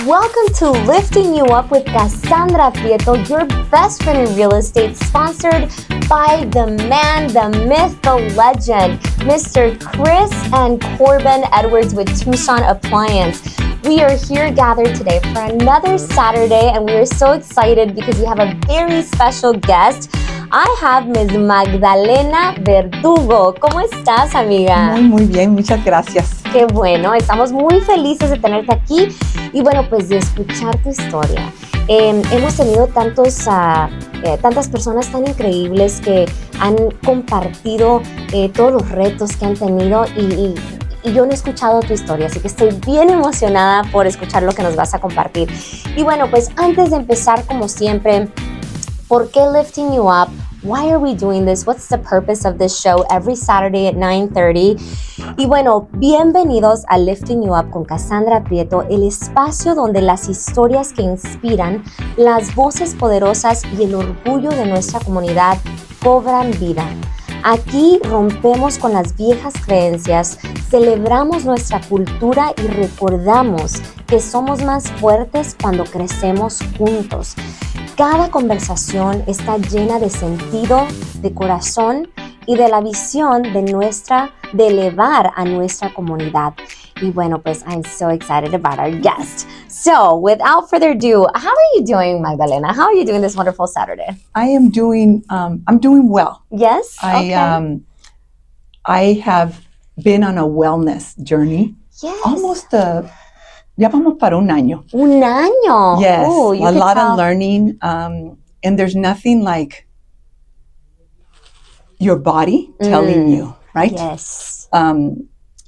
Welcome to Lifting You Up with Kasandra Prieto, your best friend in real estate, sponsored by the man, the myth, the legend, Mr. Chris and Corbin Edwards with Tucson Appliance. We are here gathered today for another Saturday, and we are so excited because we have a very special guest. I have Ms. Magdalena Verdugo. ¿Cómo estás, amiga? Muy bien, muchas gracias. Qué bueno, estamos muy felices de tenerte aquí y bueno, pues de escuchar tu historia. Hemos tenido tantas personas tan increíbles que han compartido todos los retos que han tenido y yo no he escuchado tu historia, así que estoy bien emocionada por escuchar lo que nos vas a compartir. Y bueno, pues antes de empezar, como siempre, ¿por qué Lifting You Up? Why are we doing this? What's the purpose of this show every Saturday at 9:30? Y bueno, bienvenidos a Lifting You Up con Kasandra Prieto, el espacio donde las historias que inspiran, las voces poderosas y el orgullo de nuestra comunidad cobran vida. Aquí rompemos con las viejas creencias, celebramos nuestra cultura y recordamos que somos más fuertes cuando crecemos juntos. Cada conversación está llena de sentido, de corazón y de la visión de elevar a nuestra comunidad. Y bueno, pues I'm so excited about our guest. So, without further ado, how are you doing, Magdalena? How are you doing this wonderful Saturday? I am doing, I'm doing well. Yes? Okay. I have been on a wellness journey. Yes. Ya vamos para un año. Un año? Yes, Ooh, a lot of learning. And there's nothing like your body telling you, right? Yes.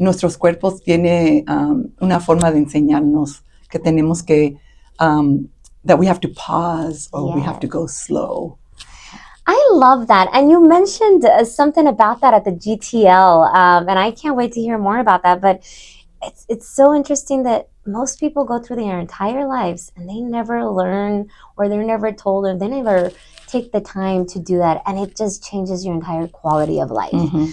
Nuestros cuerpos tiene una forma de enseñarnos que tenemos que, that we have to pause or we have to go slow. I love that. And you mentioned something about that at the GTL, and I can't wait to hear more about that. But it's so interesting that most people go through their entire lives and they never learn, or they're never told, or they never take the time to do that. And it just changes your entire quality of life. Mm-hmm.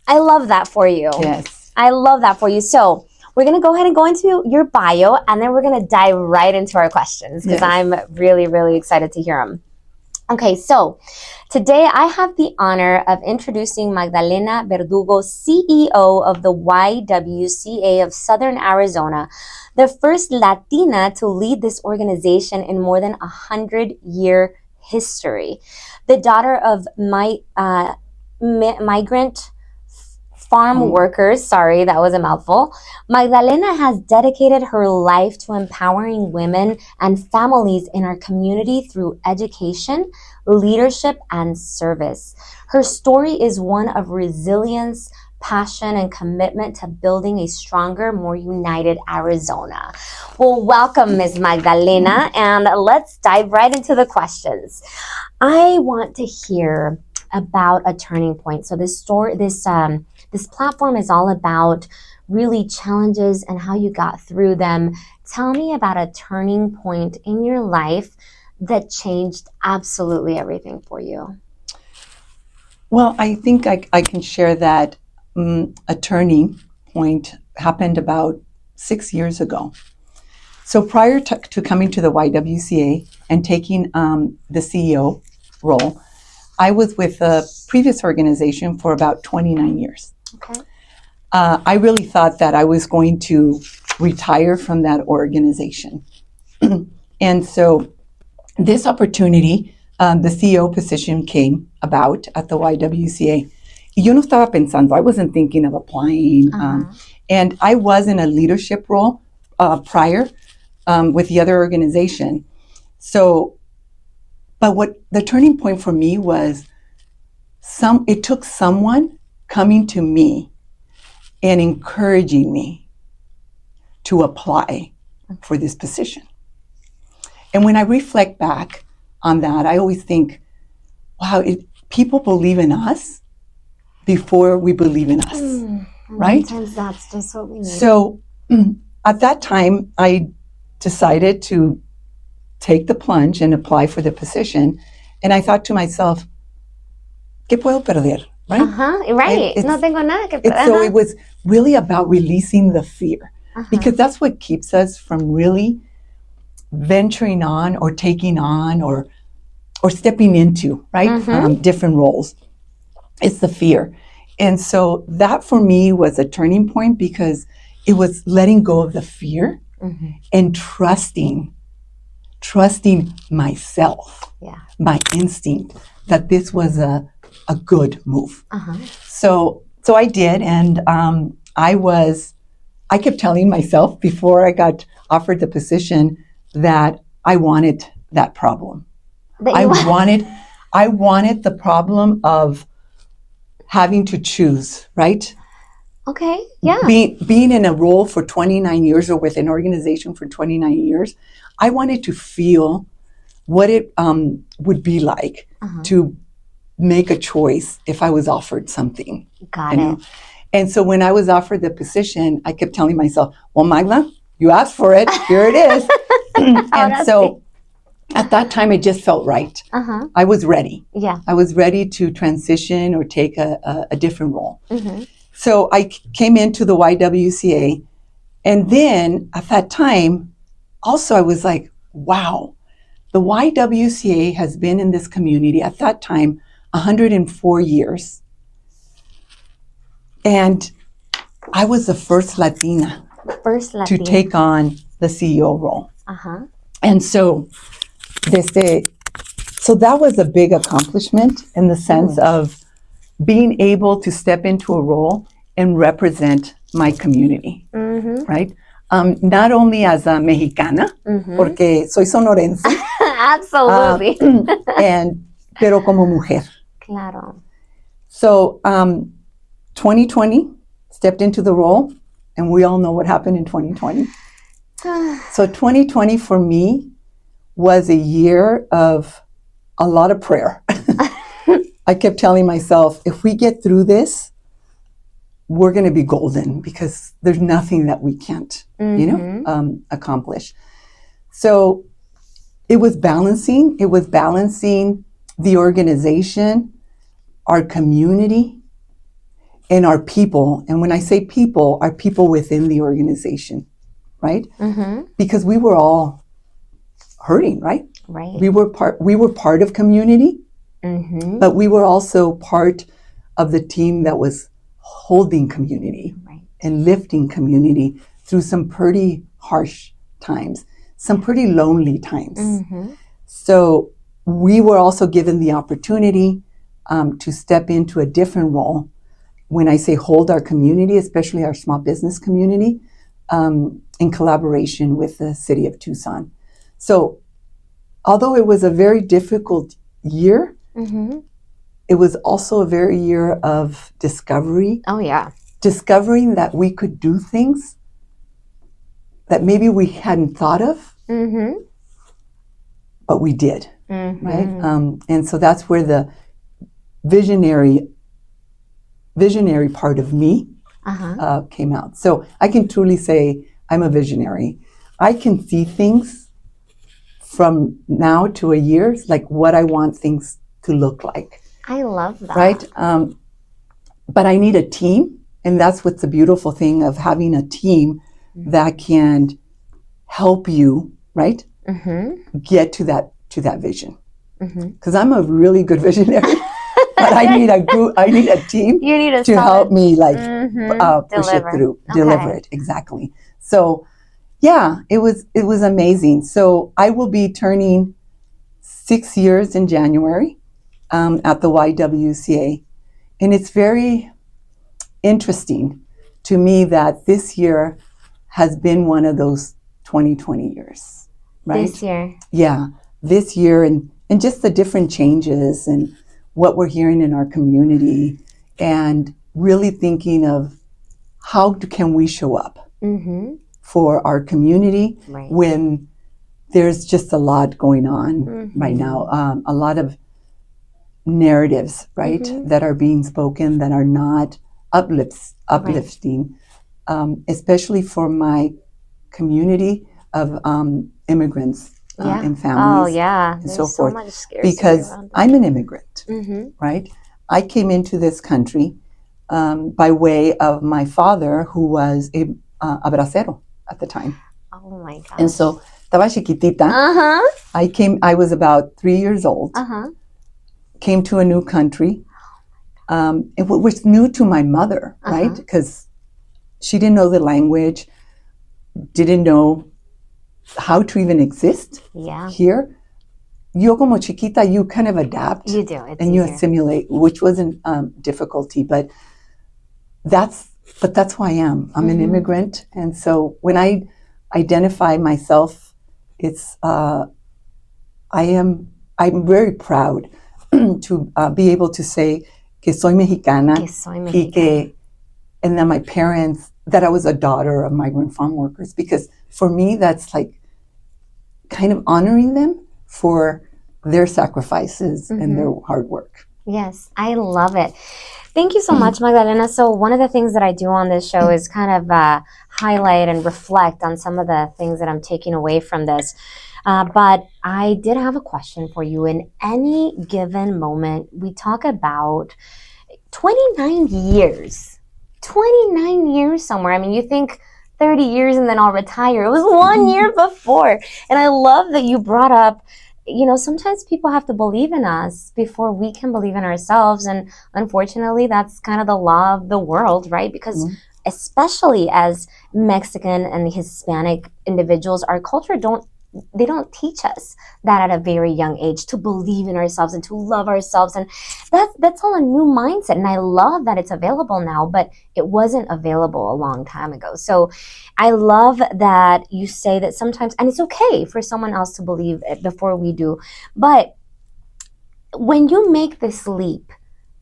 I love that for you. Yes. I love that for you. So we're going to go ahead and go into your bio, and then we're going to dive right into our questions because I'm really, really excited to hear them. Okay, so today I have the honor of introducing Magdalena Verdugo, CEO of the YWCA of Southern Arizona, the first Latina to lead this organization in more than 100-year history. The daughter of migrant farm workers, sorry, that was a mouthful, Magdalena has dedicated her life to empowering women and families in our community through education, leadership, and service. Her story is one of resilience, passion, and commitment to building a stronger, more united Arizona. Well, welcome, Ms. Magdalena, and let's dive right into the questions. I want to hear about a turning point. So this platform is all about really challenges and how you got through them. Tell me about a turning point in your life that changed absolutely everything for you. Well, I think I can share that a turning point happened about 6 years ago. So prior to coming to the YWCA and taking the CEO role, I was with a previous organization for about 29 years. Okay. I really thought that I was going to retire from that organization. And so this opportunity, the CEO position came about at the YWCA. Yo no estaba pensando, I wasn't thinking of applying. And I was in a leadership role prior with the other organization. So, but what the turning point for me was it took someone coming to me and encouraging me to apply for this position. And when I reflect back on that, I always think, wow, people believe in us before we believe in us, right? Sometimes that's just what we need. So at that time, I decided to take the plunge and apply for the position. And I thought to myself, ¿qué puedo perder? Right? Right. No tengo nada que perder. So it was really about releasing the fear, because that's what keeps us from really venturing on or taking on or stepping into, right? Different roles. It's the fear. And so that for me was a turning point because it was letting go of the fear and trusting myself, my instinct, that this was a good move. So I did, and I kept telling myself before I got offered the position that I wanted that problem. I wanted the problem of having to choose, right? Okay, yeah. Being in a role for 29 years or with an organization for 29 years, I wanted to feel what it would be like to make a choice if I was offered something. Got it. And so when I was offered the position, I kept telling myself, well, Magda, you asked for it. Here it is. And so at that time, it just felt right. I was ready. Yeah. I was ready to transition or take a different role. So I came into the YWCA. And then at that time, also I was like, wow, the YWCA has been in this community at that time 104 years. And I was the first Latina to take on the CEO role. And so so that was a big accomplishment in the sense of being able to step into a role and represent my community, right? Not only as a Mexicana, porque soy sonorense. Absolutely. Pero como mujer. Claro. So 2020, stepped into the role, and we all know what happened in 2020. So 2020 for me was a year of a lot of prayer. I kept telling myself, if we get through this, we're going to be golden because there's nothing that we can't, accomplish. So it was balancing the organization, our community, and our people. And when I say people, our people within the organization, right? Because we were all hurting, right? Right. We were part of community, but we were also part of the team that was holding community and lifting community through some pretty harsh times, some pretty lonely times. So we were also given the opportunity to step into a different role. When I say hold our community, especially our small business community, in collaboration with the city of Tucson. So although it was a very difficult year, it was also a very year of discovery. Oh, yeah. Discovering that we could do things that maybe we hadn't thought of, but we did, right? And so that's where the visionary part of me came out. So I can truly say I'm a visionary. I can see things from now to a year, like what I want things to look like. I love that. Right? But I need a team, and that's what's the beautiful thing of having a team that can help you, right? Get to that vision. Because I'm a really good visionary. But I need a team to help me push it through, deliver it. Exactly. So yeah, it was amazing. So I will be turning 6 years in January at the YWCA. And it's very interesting to me that this year has been one of those 2020 years, right? This year. Yeah, this year and just the different changes and what we're hearing in our community and really thinking of how can we show up for our community when there's just a lot going on right now. A lot of narratives, right, that are being spoken that are not uplifting, especially for my community of immigrants and families and so forth. Because I'm an immigrant, right? I came into this country by way of my father, who was a bracero at the time. Oh my gosh. And so estaba chiquitita. I was about 3 years old. Came to a new country. It was new to my mother, right? Because she didn't know the language, didn't know how to even exist here. Yo como chiquita, you kind of adapt. You do. It's and you easier. assimilate, which wasn't difficulty, but that's who I am. I'm an immigrant, and so when I identify myself, I'm very proud to be able to say que soy mexicana, and that my parents, that I was a daughter of migrant farm workers, because for me that's like kind of honoring them for their sacrifices and their hard work. Yes, I love it. Thank you so much, Magdalena. So one of the things that I do on this show is kind of highlight and reflect on some of the things that I'm taking away from this. But I did have a question for you. In any given moment, we talk about 29 years. 29 years somewhere. I mean, you think 30 years and then I'll retire. It was 1 year before. And I love that you brought up, sometimes people have to believe in us before we can believe in ourselves. And unfortunately, that's kind of the law of the world, right? Because especially as Mexican and Hispanic individuals, our culture don't teach us that at a very young age, to believe in ourselves and to love ourselves. And that's all a new mindset. And I love that it's available now, but it wasn't available a long time ago. So I love that you say that sometimes, and it's okay for someone else to believe it before we do. But when you make this leap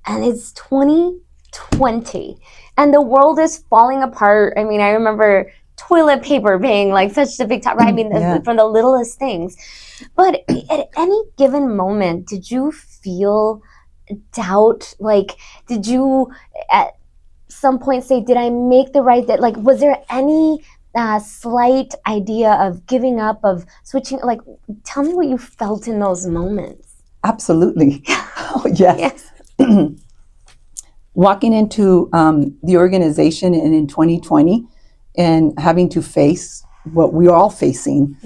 and it's 2020 and the world is falling apart, I mean, I remember toilet paper being like such a big topic, right? I mean, from the littlest things. But at any given moment, did you feel doubt? Like, did you at some point say, did I make the right, like, was there any slight idea of giving up, of switching? Like, tell me what you felt in those moments. Absolutely. Oh, yes. Walking into the organization and in 2020, and having to face what we're all facing.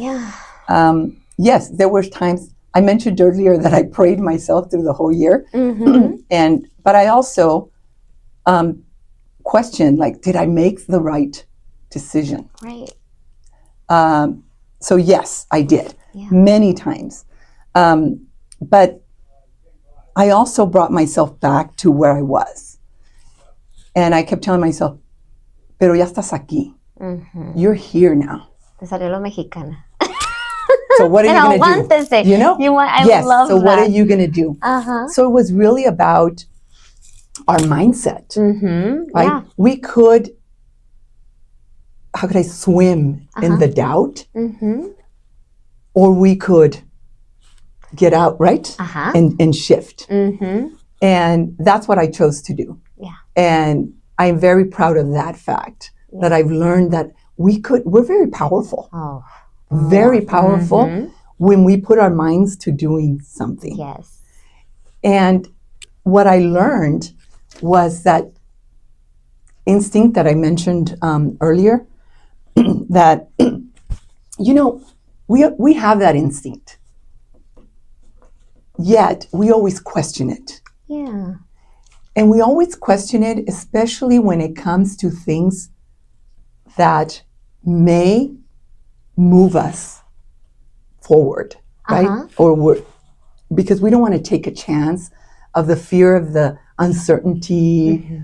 Yes, there were times, I mentioned earlier that I prayed myself through the whole year. But I also questioned, like, did I make the right decision? Right. So yes, I did, many times. But I also brought myself back to where I was. And I kept telling myself, pero ya estás aquí. You're here now. Te salió lo mexicana. So what are you going to do? I love so that. What are you going to do? So it was really about our mindset. Right? Yeah. We could, how could I swim in the doubt? Or we could get out, right? And shift. And that's what I chose to do. Yeah. And I'm very proud of that fact. That I've learned that we're very powerful. Very powerful when we put our minds to doing something. Yes. And what I learned was that instinct that I mentioned earlier, that, we have that instinct. Yet we always question it. Yeah. And we always question it, especially when it comes to things that may move us forward, right? Because we don't want to take a chance of the fear of the uncertainty,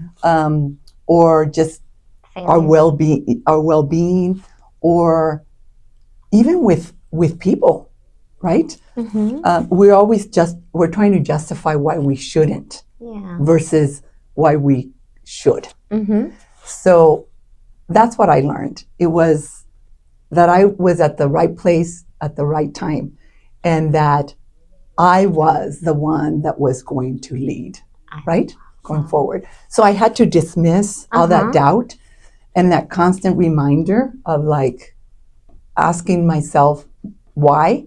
or just our well-being, or even with people, right? We're trying to justify why we shouldn't versus why we should. So that's what I learned. It was that I was at the right place at the right time, and that I was the one that was going to lead, right? Going forward. So I had to dismiss all that doubt and that constant reminder of like asking myself why.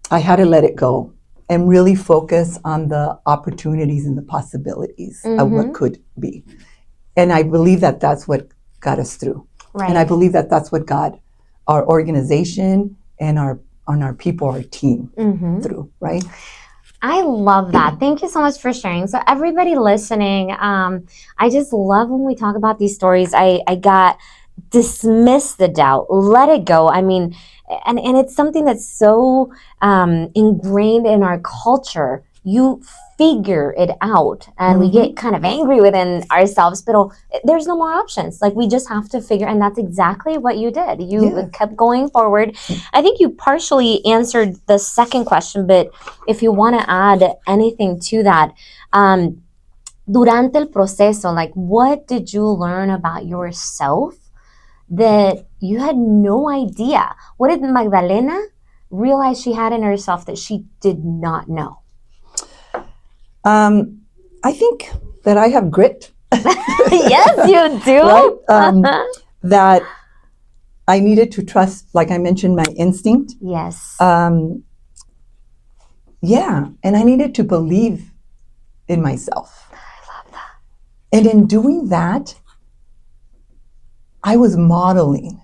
I had to let it go and really focus on the opportunities and the possibilities of what could be. And I believe that that's what got us through. Right. And I believe that that's what God our organization and our people, our team through, right? I love that. Thank you so much for sharing. So everybody listening, I just love when we talk about these stories. I got dismiss the doubt, let it go. I mean, and it's something that's so ingrained in our culture. You figure it out, and we get kind of angry within ourselves, but there's no more options. Like, we just have to figure, and that's exactly what you did. You kept going forward. I think you partially answered the second question, but if you want to add anything to that, durante el proceso, like, what did you learn about yourself that you had no idea? What did Magdalena realize she had in herself that she did not know? I think that I have grit. Yes, you do. Right? That I needed to trust, like I mentioned, my instinct. Yes. Yeah, and I needed to believe in myself. I love that. And in doing that, I was modeling.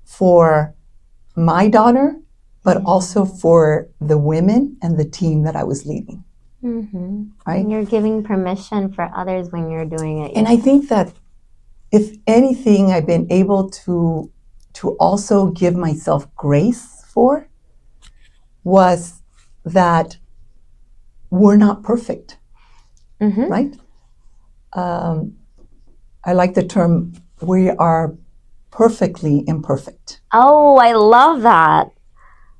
For my daughter, but also for the women and the team that I was leading. Right? And you're giving permission for others when you're doing it. And I think that if anything, I've been able to also give myself grace for was that we're not perfect, right? I like the term, we are perfectly imperfect. Oh, I love that.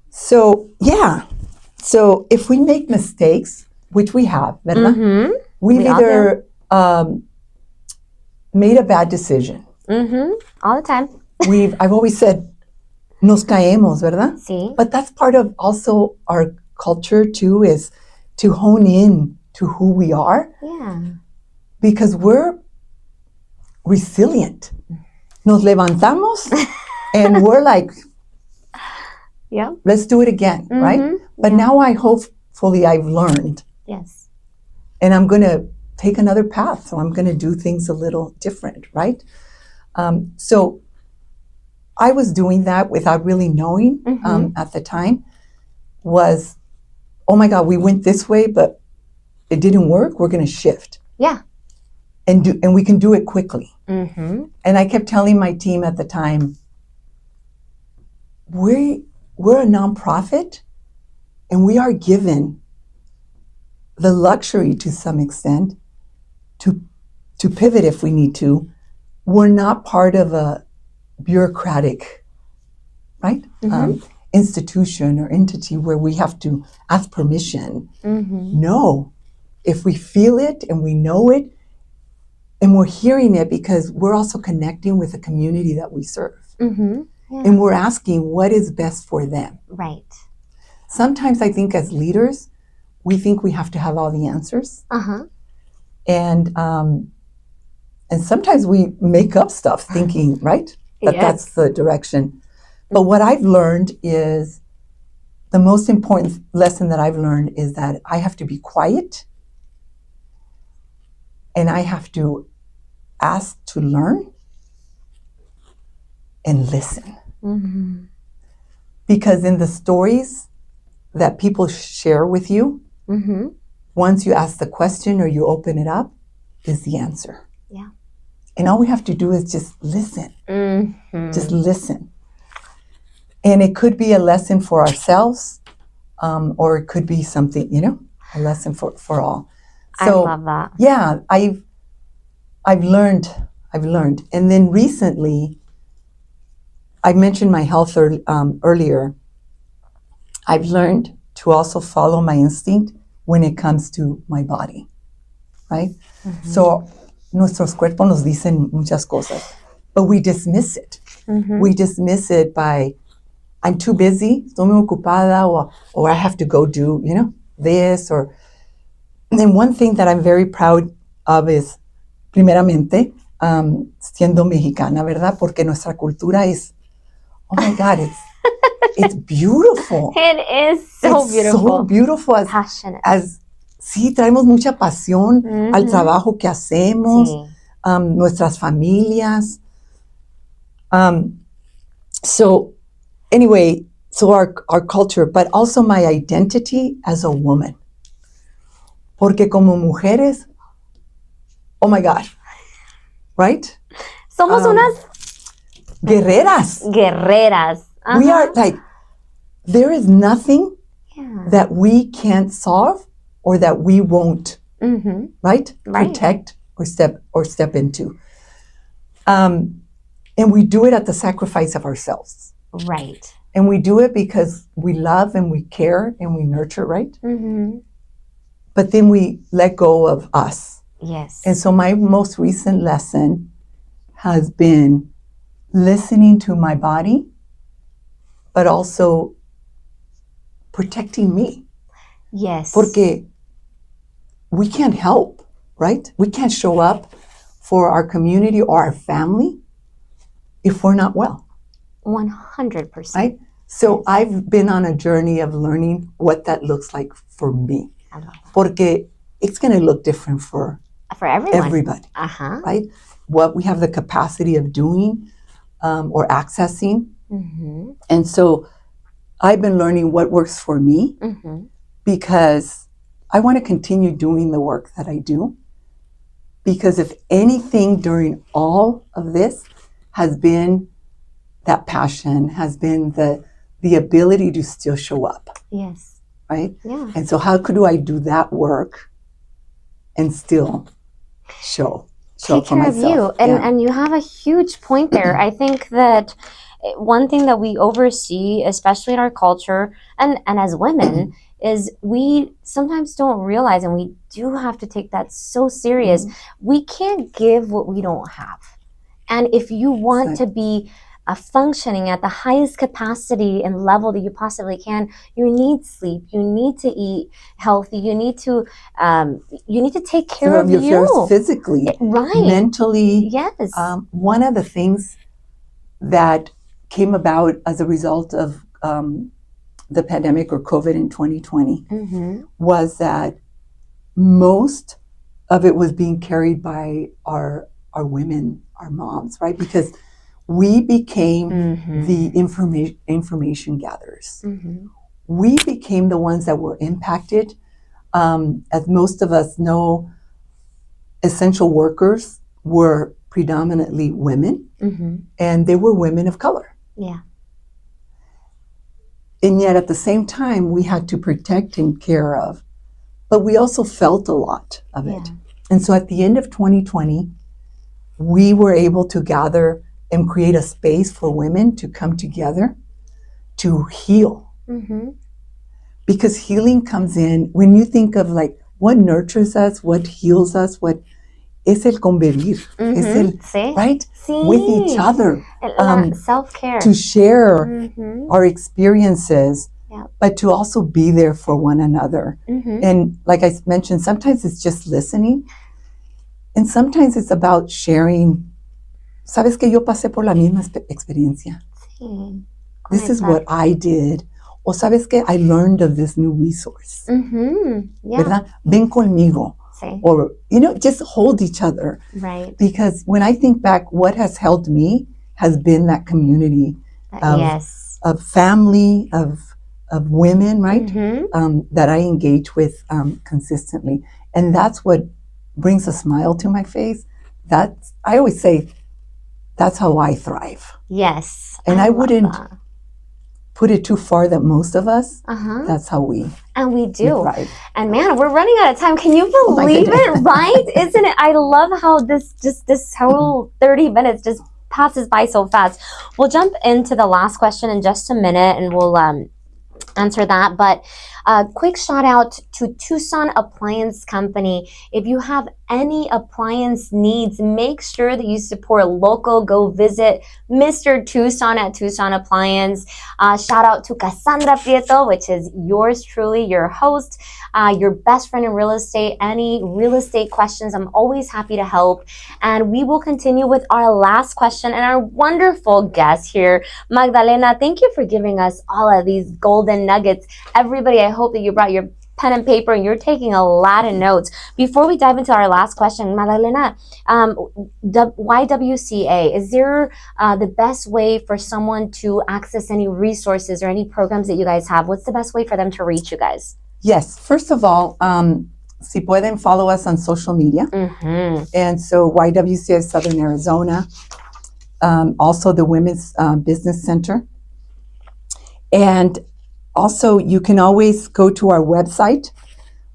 So, yeah. So if we make mistakes, which we have, ¿verdad? We've either made a bad decision. All the time. I've always said, nos caemos, ¿verdad? Sí. But that's part of also our culture too, is to hone in to who we are. Yeah. Because we're resilient. Nos levantamos and we're like, let's do it again, right? But now hopefully I've learned. Yes. And I'm going to take another path. So I'm going to do things a little different, right? So I was doing that without really knowing at the time was, oh my God, we went this way, but it didn't work. We're going to shift. Yeah. And we can do it quickly. And I kept telling my team at the time, we're a nonprofit, and we are given the luxury to some extent to pivot if we need to. We're not part of a bureaucratic, right? Institution or entity where we have to ask permission. No, if we feel it and we know it, and we're hearing it because we're also connecting with the community that we serve. And we're asking what is best for them. Right. Sometimes I think as leaders, we think we have to have all the answers. And sometimes we make up stuff thinking, right? That's the direction. But what I've learned is, the most important lesson that I've learned is that I have to be quiet and I have to ask to learn and listen. Because in the stories that people share with you, once you ask the question or you open it up, is the answer. Yeah. And all we have to do is just listen. Just listen. And it could be a lesson for ourselves, or it could be something, a lesson for all. So, I love that. Yeah, I've learned. And then recently, I mentioned my health earlier. I've learned to also follow my instinct when it comes to my body, right? So, nuestros cuerpos nos dicen muchas cosas, but we dismiss it. We dismiss it by, I'm too busy, estoy muy ocupada, or I have to go do, this. And one thing that I'm very proud of is, primeramente, siendo mexicana, ¿verdad? Porque nuestra cultura es, oh my God, it's beautiful. It is so beautiful. So beautiful. Passionate. Sí, traemos mucha pasión al trabajo que hacemos, nuestras familias. So anyway, so our culture, but also my identity as a woman. Porque como mujeres, oh my God, right? Somos unas guerreras. guerreras. We are like, there is nothing that we can't solve or that we won't, right? Protect or step into. And we do it at the sacrifice of ourselves. Right. And we do it because we love and we care and we nurture, right? But then we let go of us. Yes. And so my most recent lesson has been listening to my body, but also protecting me. Yes. Porque we can't help, right? We can't show up for our community or our family if we're not well. 100%. Right? So I've been on a journey of learning what that looks like for me. I love that. Porque it's going to look different for everyone. Everybody. Right? What we have the capacity of doing or accessing. And so I've been learning what works for me because I want to continue doing the work that I do. Because if anything during all of this has been that passion, has been the ability to still show up. Yes. Right? Yeah. And so how could I do that work and still show Take up for care of myself? you. And you have a huge point there. I think that one thing that we oversee, especially in our culture and as women, is we sometimes don't realize, and we do have to take that so serious. We can't give what we don't have. And if you want to be functioning at the highest capacity and level that you possibly can, you need sleep, you need to eat healthy, you need to take care of you physically, right, mentally. Yes. One of the things that came about as a result of the pandemic or COVID in 2020 was that most of it was being carried by our women, our moms, right? Because we became the information gatherers. We became the ones that were impacted. As most of us know, essential workers were predominantly women, and they were women of color. Yeah. And yet at the same time, we had to protect and care of, but we also felt a lot of it. And so at the end of 2020, we were able to gather and create a space for women to come together to heal. Because healing comes in, when you think of like what nurtures us, what heals us, what es el convivir, es el, right? With each other. Self-care. To share our experiences, but to also be there for one another. And like I mentioned, sometimes it's just listening. And sometimes it's about sharing. Sabes que yo pasé por la misma experiencia. This is what I did. O sabes que I learned of this new resource. ¿Verdad? Ven conmigo. Or, just hold each other. Right. Because when I think back, what has helped me has been that community of family, of women, right? That I engage with consistently. And that's what brings a smile to my face. I always say, that's how I thrive. Yes. And I wouldn't put it too far that most of us, that's how we thrive. And man, we're running out of time. Can you believe it, right? Isn't it? I love how this whole 30 minutes just passes by so fast. We'll jump into the last question in just a minute and we'll answer that. But quick shout out to Tucson Appliance Company. If you have any appliance needs, make sure that you support local. Go visit Mr. Tucson at Tucson Appliance. Shout out to Kasandra Prieto, which is yours truly, your host, your best friend in real estate. Any real estate questions, I'm always happy to help. And we will continue with our last question and our wonderful guest here, Magdalena. Thank you for giving us all of these golden nuggets. Everybody, I hope that you brought your pen and paper and you're taking a lot of notes. Before we dive into our last question, Magdalena, the YWCA, is there the best way for someone to access any resources or any programs that you guys have? What's the best way for them to reach you guys? Yes. First of all, si pueden follow us on social media. Mm-hmm. And so YWCA Southern Arizona, also the Women's Business Center. And also you can always go to our website,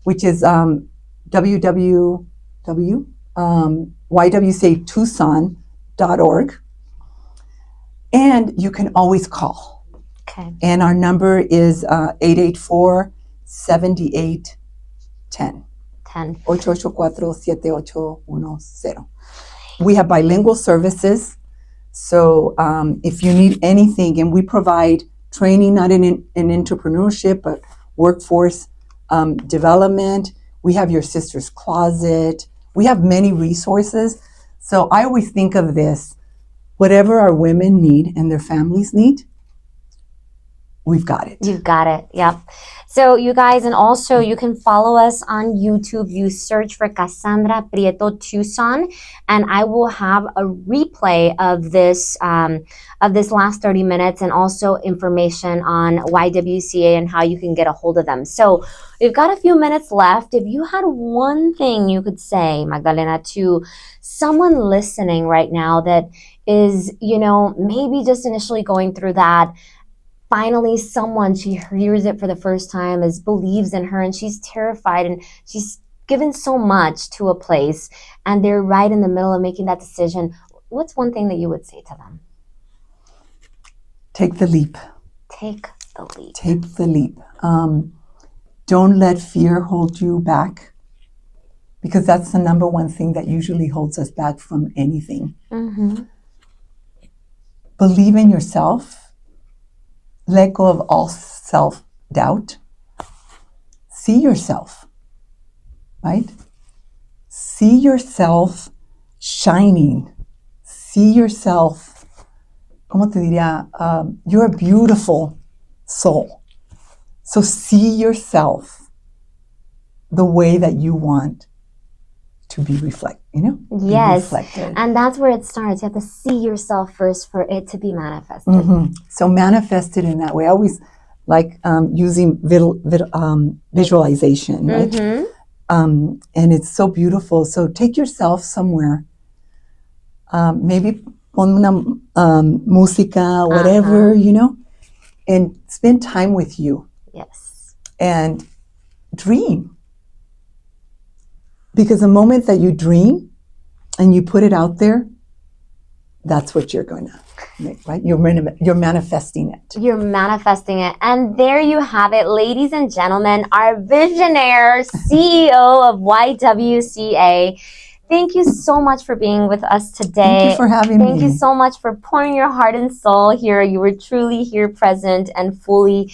which is www.ywcatucson.org. And you can always call. Okay. And our number is 884-7810. 884-7810. We have bilingual services. So if you need anything, and we provide training not in entrepreneurship, but workforce development. We have your sister's closet. We have many resources. So I always think of this, whatever our women need and their families need, we've got it. You've got it. Yep. So you guys, and also you can follow us on YouTube. You search for Kasandra Prieto Tucson, and I will have a replay of this last 30 minutes and also information on YWCA and how you can get a hold of them. So we've got a few minutes left. If you had one thing you could say, Magdalena, to someone listening right now that is, maybe just initially going through that, finally someone, she hears it for the first time, believes in her, and she's terrified, and she's given so much to a place, and they're right in the middle of making that decision. What's one thing that you would say to them? Take the leap. Take the leap. Take the leap. Don't let fear hold you back, because that's the number one thing that usually holds us back from anything. Mm-hmm. Believe in yourself. Let go of all self-doubt. See yourself, right? See yourself shining. See yourself, ¿cómo te diría? You're a beautiful soul. So see yourself the way that you want to be reflected, Yes. Be reflected. And that's where it starts. You have to see yourself first for it to be manifested. Mm-hmm. So manifest it in that way. I always like using visualization, right? Mm-hmm. And it's so beautiful. So take yourself somewhere, maybe pon una música, whatever, and spend time with you. Yes. And dream. Because the moment that you dream and you put it out there, that's what you're going to make, right? You're manifesting it. You're manifesting it. And there you have it, ladies and gentlemen, our visionaire CEO of YWCA. Thank you so much for being with us today. Thank you for having me. Thank you so much for pouring your heart and soul here. You were truly here present and fully.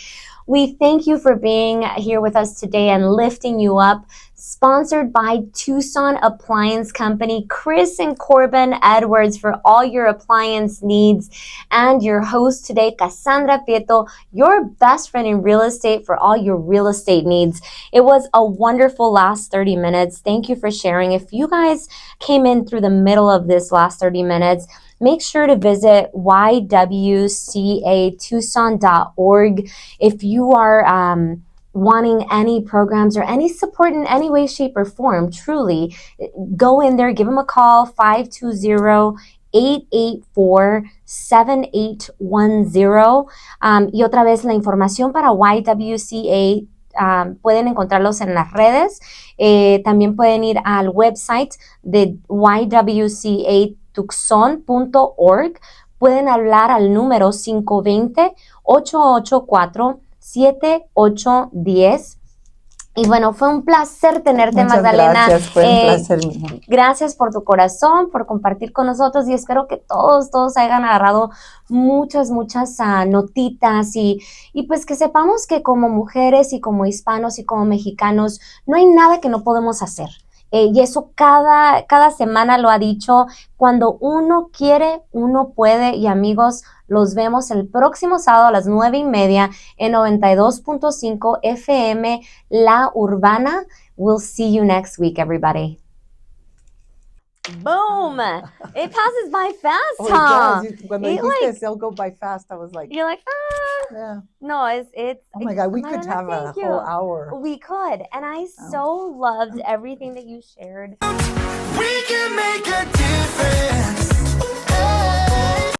We thank you for being here with us today and lifting you up. Sponsored by Tucson Appliance Company, Chris and Corbin Edwards for all your appliance needs. And your host today, Kasandra Prieto, your best friend in real estate for all your real estate needs. It was a wonderful last 30 minutes. Thank you for sharing. If you guys came in through the middle of this last 30 minutes, make sure to visit YWCATucson.org. If you are wanting any programs or any support in any way, shape, or form, truly, go in there, give them a call, 520-884-7810. Y otra vez, la información para YWCA, pueden encontrarlos en las redes. También pueden ir al website de YWCATucson.org. Pueden hablar al número 520-884-7810. Y bueno, fue un placer tenerte, Muchas Magdalena. Gracias, fue un placer mismo. Gracias por tu corazón, por compartir con nosotros, y espero que todos hayan agarrado muchas notitas y pues que sepamos que como mujeres y como hispanos y como mexicanos no hay nada que no podemos hacer. Y eso cada semana lo ha dicho, cuando uno quiere, uno puede, y amigos, Los vemos el próximo sábado a las 9:30 en 92.5 FM La Urbana. We'll see you next week, everybody. Boom! It passes by fast, huh? Cuando dijiste it'll go by fast, I was like, You're like, ah. yeah. No, it's. Oh my God, we could have a whole hour. We could, and I so loved everything that you shared. We can